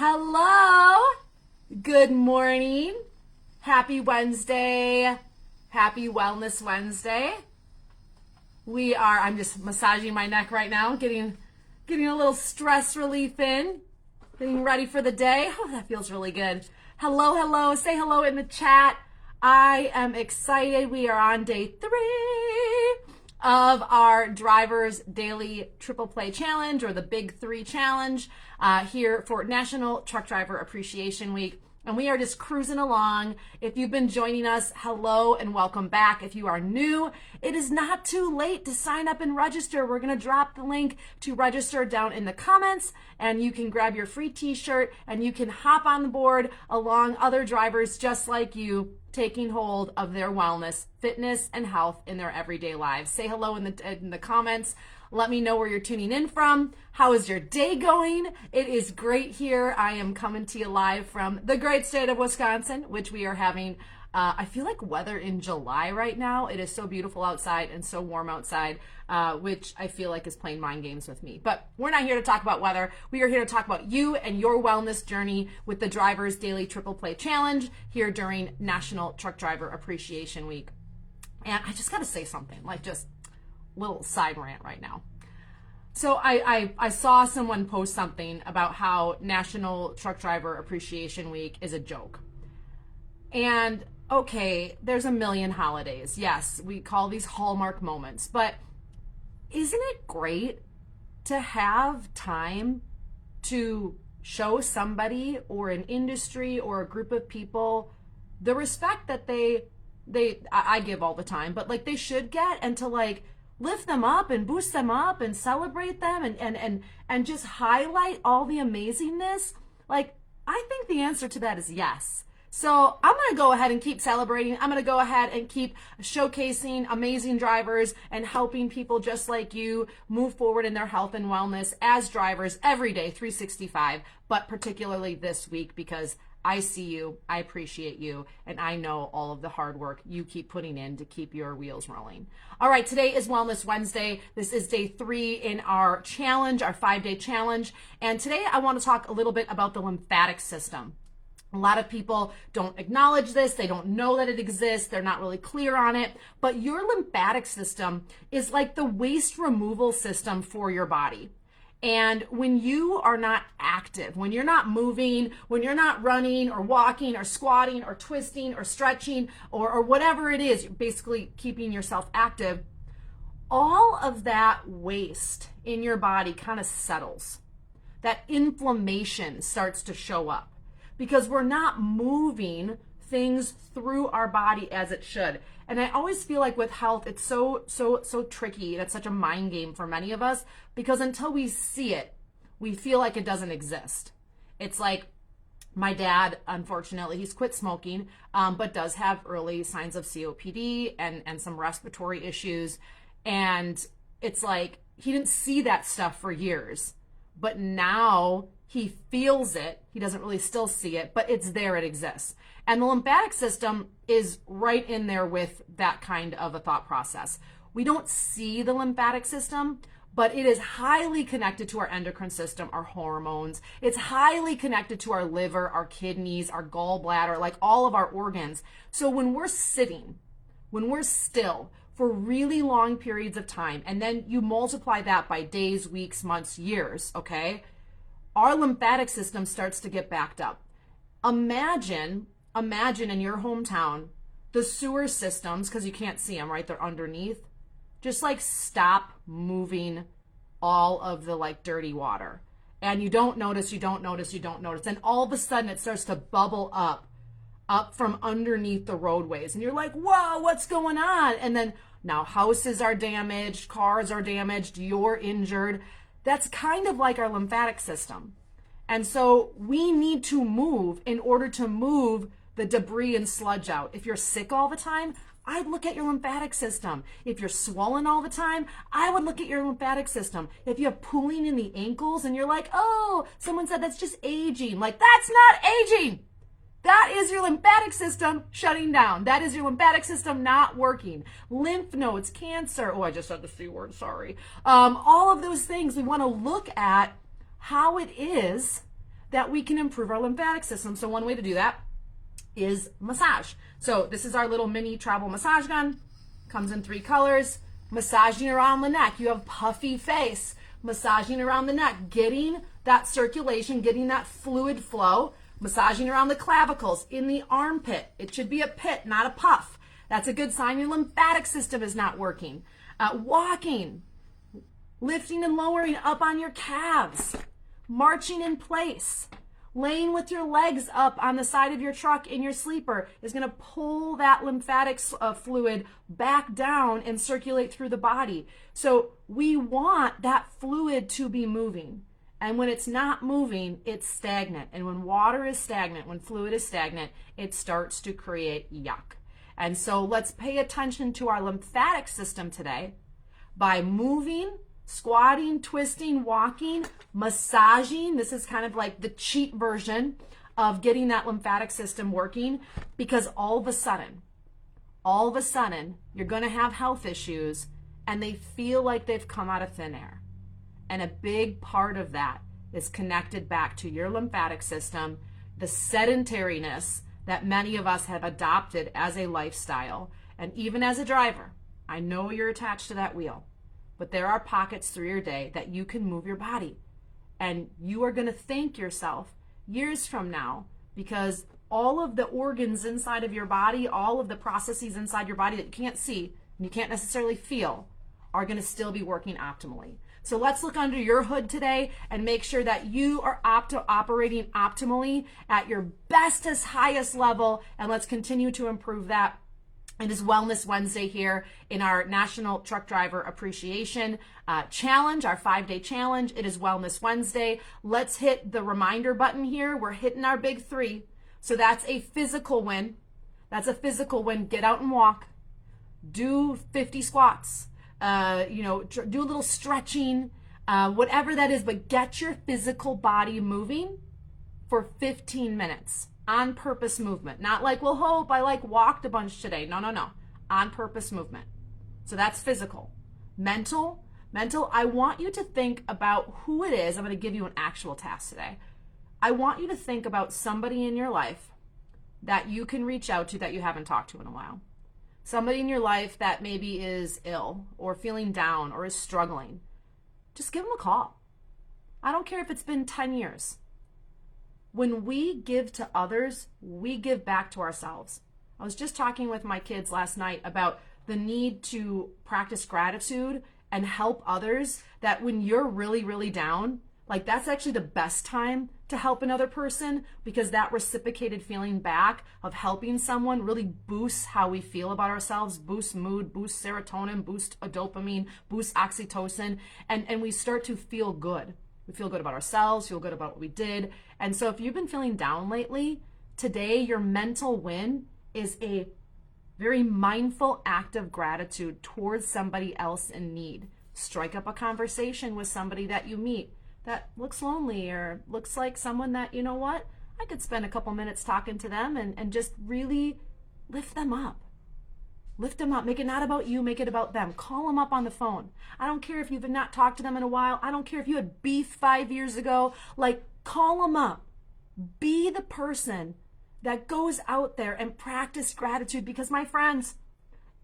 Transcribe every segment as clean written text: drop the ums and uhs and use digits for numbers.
Hello, good morning, happy Wednesday, happy Wellness Wednesday. I'm just massaging my neck right now, getting a little stress relief in, getting ready for the day. Oh, that feels really good. Hello, say hello in the chat. I am excited. We are on day 3 of our Drivers Daily Triple Play Challenge, or the Big 3 Challenge, here for National Truck Driver Appreciation Week. And we are just cruising along. If you've been joining us, hello and welcome back. If you are new, it is not too late to sign up and register. We're going to drop the link to register down in the comments, and you can grab your free t-shirt and you can hop on the board along other drivers just like you, taking hold of their wellness, fitness, and health in their everyday lives. Say hello in the comments. Let me know where you're tuning in from. How is your day going? It is great here. I am coming to you live from the great state of Wisconsin, which we are having, I feel like weather in July right now. It is so beautiful outside and so warm outside, which I feel like is playing mind games with me. But we're not here to talk about weather. We are here to talk about you and your wellness journey with the Drivers Daily Triple Play Challenge here during National Truck Driver Appreciation Week. And I just got to say something, like just little side rant right now. So I saw someone post something about how National Truck Driver Appreciation Week is a joke. And okay, there's a million holidays. Yes, we call these Hallmark moments, but isn't it great to have time to show somebody or an industry or a group of people the respect that I give all the time, but like they should get, and to like lift them up and boost them up and celebrate them and just highlight all the amazingness? Like, I think the answer to that is yes. So I'm going to go ahead and keep celebrating. I'm going to go ahead and keep showcasing amazing drivers and helping people just like you move forward in their health and wellness as drivers every day, 365, but particularly this week because I see you, I appreciate you, and I know all of the hard work you keep putting in to keep your wheels rolling. All right, today is Wellness Wednesday. This is day 3 in our challenge, our 5-day challenge. And today I want to talk a little bit about the lymphatic system. A lot of people don't acknowledge this. They don't know that it exists. They're not really clear on it. But your lymphatic system is like the waste removal system for your body. And when you are not active, when you're not moving, when you're not running or walking or squatting or twisting or stretching or whatever it is, you're basically keeping yourself active, all of that waste in your body kind of settles. That inflammation starts to show up because we're not moving things through our body as it should. And I always feel like with health, it's so tricky. And it's such a mind game for many of us because until we see it, we feel like it doesn't exist. It's like my dad, unfortunately, he's quit smoking, but does have early signs of COPD and some respiratory issues. And it's like he didn't see that stuff for years, but now he feels it. He doesn't really still see it, but it's there, it exists. And the lymphatic system is right in there with that kind of a thought process. We don't see the lymphatic system, but it is highly connected to our endocrine system, our hormones. It's highly connected to our liver, our kidneys, our gallbladder, like all of our organs. So when we're sitting, when we're still for really long periods of time, and then you multiply that by days, weeks, months, years, okay? Our lymphatic system starts to get backed up. Imagine in your hometown, the sewer systems, because you can't see them, right? They're underneath. Just like stop moving all of the like dirty water. And you don't notice. And all of a sudden it starts to bubble up from underneath the roadways. And you're like, whoa, what's going on? And then now houses are damaged, cars are damaged, you're injured. That's kind of like our lymphatic system. And so we need to move in order to move the debris and sludge out. If you're sick all the time, I'd look at your lymphatic system. If you're swollen all the time, I would look at your lymphatic system. If you have pooling in the ankles and you're like, oh, someone said that's just aging. Like, that's not aging. That is your lymphatic system shutting down. That is your lymphatic system not working. Lymph nodes, cancer. Oh, I just said the C word, sorry. All of those things, we want to look at how it is that we can improve our lymphatic system. So one way to do that is massage. So this is our little mini travel massage gun. Comes in 3 colors. Massaging around the neck. You have puffy face. Massaging around the neck, getting that circulation, getting that fluid flow. Massaging around the clavicles, in the armpit. It should be a pit, not a puff. That's a good sign your lymphatic system is not working. Walking, lifting and lowering up on your calves, marching in place, laying with your legs up on the side of your truck in your sleeper is going to pull that lymphatic fluid back down and circulate through the body. So we want that fluid to be moving. And when it's not moving, it's stagnant. And when water is stagnant, when fluid is stagnant, it starts to create yuck. And so let's pay attention to our lymphatic system today by moving, squatting, twisting, walking, massaging. This is kind of like the cheat version of getting that lymphatic system working, because all of a sudden, you're going to have health issues and they feel like they've come out of thin air. And a big part of that is connected back to your lymphatic system, the sedentariness that many of us have adopted as a lifestyle. And even as a driver, I know you're attached to that wheel, but there are pockets through your day that you can move your body. And you are going to thank yourself years from now, because all of the organs inside of your body, all of the processes inside your body that you can't see and you can't necessarily feel, are going to still be working optimally. So let's look under your hood today and make sure that you are operating optimally at your bestest, highest level, and let's continue to improve that. It is Wellness Wednesday here in our National Truck Driver Appreciation Challenge, our 5-day challenge. It is Wellness Wednesday. Let's hit the reminder button here. We're hitting our big 3. So that's a physical win. That's a physical win. Get out and walk. Do 50 squats. Do a little stretching, whatever that is, but get your physical body moving for 15 minutes. On purpose movement. Not like, well, hope I walked a bunch today. No. On purpose movement. So that's physical. Mental, I want you to think about who it is. I'm going to give you an actual task today. I want you to think about somebody in your life that you can reach out to that you haven't talked to in a while. Somebody in your life that maybe is ill or feeling down or is struggling. Just give them a call. I don't care if it's been 10 years. When we give to others, we give back to ourselves. I was just talking with my kids last night about the need to practice gratitude and help others, that when you're really, really down, that's actually the best time to help another person, because that reciprocated feeling back of helping someone really boosts how we feel about ourselves, boosts mood, boosts serotonin, boosts dopamine, boosts oxytocin, and we start to feel good. We feel good about ourselves, feel good about what we did. And so if you've been feeling down lately, today your mental win is a very mindful act of gratitude towards somebody else in need. Strike up a conversation with somebody that you meet that looks lonely or looks like someone that, you know what, I could spend a couple minutes talking to them and just really lift them up. Lift them up. Make it not about you. Make it about them. Call them up on the phone. I don't care if you've not talked to them in a while. I don't care if you had beef 5 years ago. Call them up. Be the person that goes out there and practice gratitude, because my friends,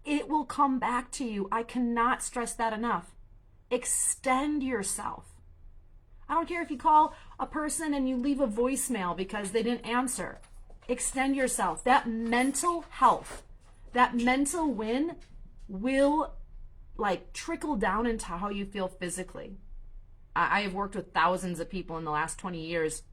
it will come back to you. I cannot stress that enough. Extend yourself. I don't care if you call a person and you leave a voicemail because they didn't answer. Extend yourself. That mental health, that mental win will trickle down into how you feel physically. I have worked with thousands of people in the last 20 years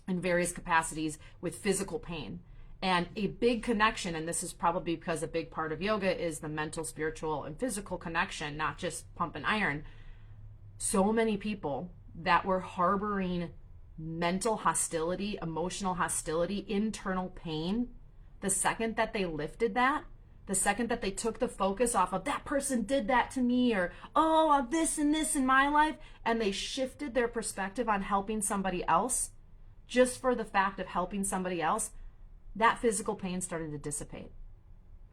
in various capacities with physical pain. And a big connection, and this is probably because a big part of yoga is the mental, spiritual, and physical connection, not just pump and iron. So many people that were harboring mental hostility, emotional hostility, internal pain, the second that they lifted that, the second that they took the focus off of that person did that to me, or this and this in my life, and they shifted their perspective on helping somebody else, just for the fact of helping somebody else, that physical pain started to dissipate.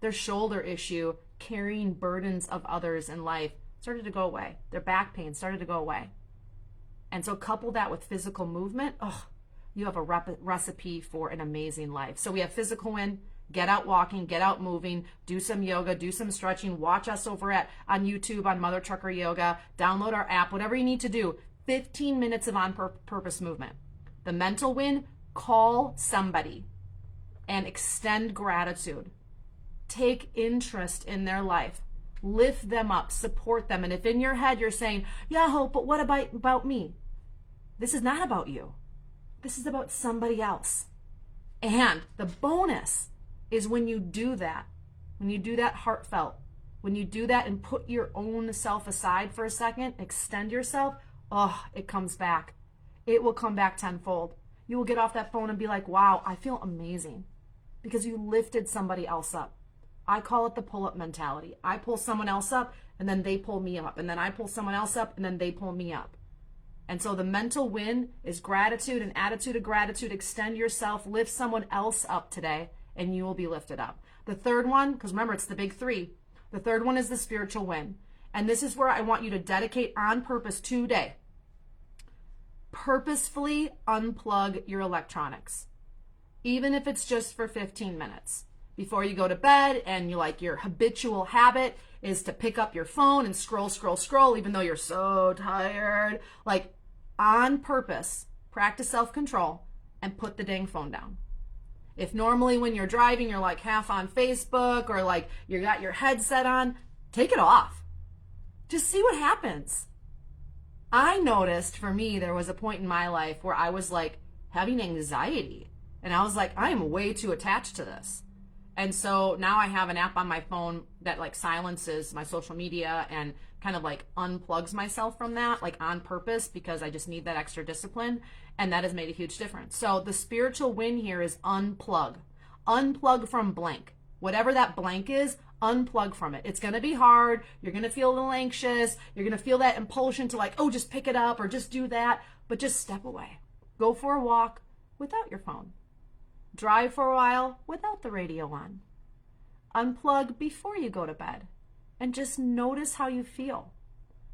Their shoulder issue, carrying burdens of others in life, started to go away. Their back pain started to go away. And so couple that with physical movement, you have a recipe for an amazing life. So we have physical win. Get out walking, get out moving, do some yoga, do some stretching. Watch us over on YouTube on Mother Trucker Yoga. Download our app, whatever you need to do. 15 minutes of on-purpose movement. The mental win, call somebody and extend gratitude. Take interest in their life. Lift them up, support them. And if in your head you're saying, yeah, Hope, but what about me? This is not about you. This is about somebody else. And the bonus is when you do that heartfelt, when you do that and put your own self aside for a second, extend yourself, it comes back. It will come back tenfold. You will get off that phone and be like, wow, I feel amazing because you lifted somebody else up. I call it the pull-up mentality. I pull someone else up and then they pull me up, and then I pull someone else up and then they pull me up. And so the mental win is gratitude and attitude of gratitude. Extend yourself, lift someone else up today, and you will be lifted up. The third one, because remember, it's the big three. The third one is the spiritual win. And this is where I want you to dedicate on purpose today. Purposefully unplug your electronics, even if it's just for 15 minutes. Before you go to bed, and your habitual habit is to pick up your phone and scroll, even though you're so tired. On purpose, practice self-control and put the dang phone down. If normally when you're driving, you're half on Facebook or you got your headset on, take it off. Just see what happens. I noticed for me, there was a point in my life where I was having anxiety, and I was I am way too attached to this. And so now I have an app on my phone that silences my social media and kind of unplugs myself from that, on purpose, because I just need that extra discipline. And that has made a huge difference. So the spiritual win here is unplug. Unplug from blank. Whatever that blank is, unplug from it. It's going to be hard. You're going to feel a little anxious. You're going to feel that impulsion to just pick it up or just do that. But just step away. Go for a walk without your phone. Drive for a while without the radio on. Unplug before you go to bed and just notice how you feel.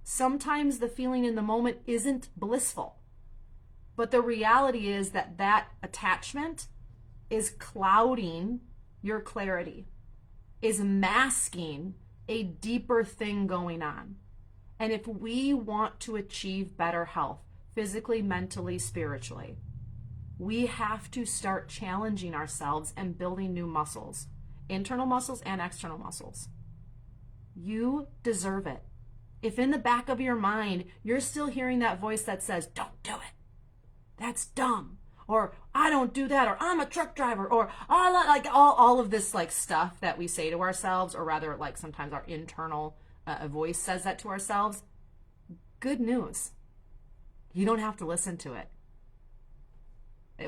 Sometimes the feeling in the moment isn't blissful, but the reality is that attachment is clouding your clarity, is masking a deeper thing going on. And if we want to achieve better health, physically, mentally, spiritually, we have to start challenging ourselves and building new muscles, internal muscles and external muscles. You deserve it. If in the back of your mind, you're still hearing that voice that says, don't do it, that's dumb, or I don't do that, or I'm a truck driver, or all of this stuff that we say to ourselves, or rather sometimes our internal voice says that to ourselves, good news. You don't have to listen to it.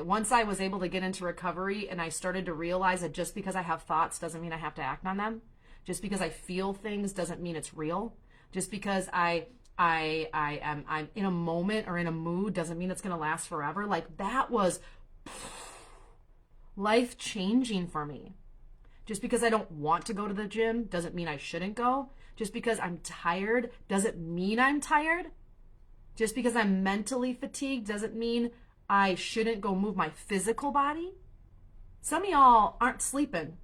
Once I was able to get into recovery and I started to realize that just because I have thoughts doesn't mean I have to act on them. Just because I feel things doesn't mean it's real. Just because I'm in a moment or in a mood doesn't mean it's going to last forever. That was life-changing for me. Just because I don't want to go to the gym doesn't mean I shouldn't go. Just because I'm tired doesn't mean I'm tired. Just because I'm mentally fatigued doesn't mean I shouldn't go move my physical body. Some of y'all aren't sleeping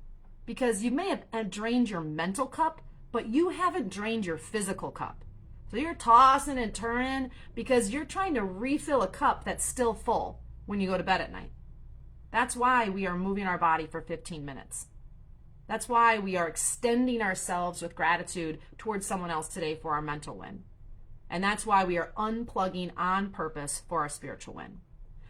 because you may have drained your mental cup, but you haven't drained your physical cup. So you're tossing and turning because you're trying to refill a cup that's still full when you go to bed at night. That's why we are moving our body for 15 minutes. That's why we are extending ourselves with gratitude towards someone else today for our mental win. And that's why we are unplugging on purpose for our spiritual win.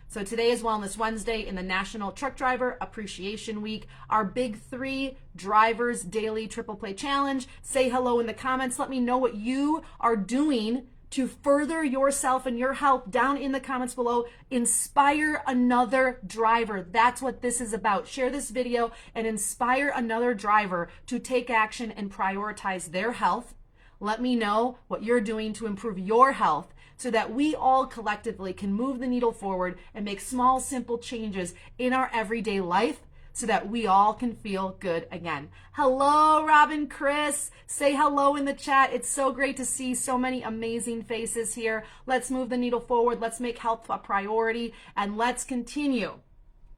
So today is Wellness Wednesday in the National Truck Driver Appreciation Week. Our big 3 drivers daily triple play challenge. Say hello in the comments. Let me know what you are doing to further yourself and your health down in the comments below. Inspire another driver. That's what this is about. Share this video and inspire another driver to take action and prioritize their health. Let me know what you're doing to improve your health so that we all collectively can move the needle forward and make small, simple changes in our everyday life so that we all can feel good again. Hello, Robin, Chris. Say hello in the chat. It's so great to see so many amazing faces here. Let's move the needle forward. Let's make health a priority, and let's continue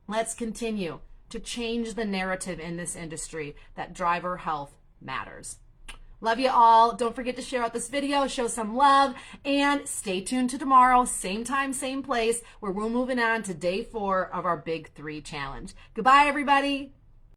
to change the narrative in this industry that driver health matters. Love you all. Don't forget to share out this video, show some love, and stay tuned to tomorrow, same time, same place, where we're moving on to day 4 of our Big 3 challenge. Goodbye, everybody.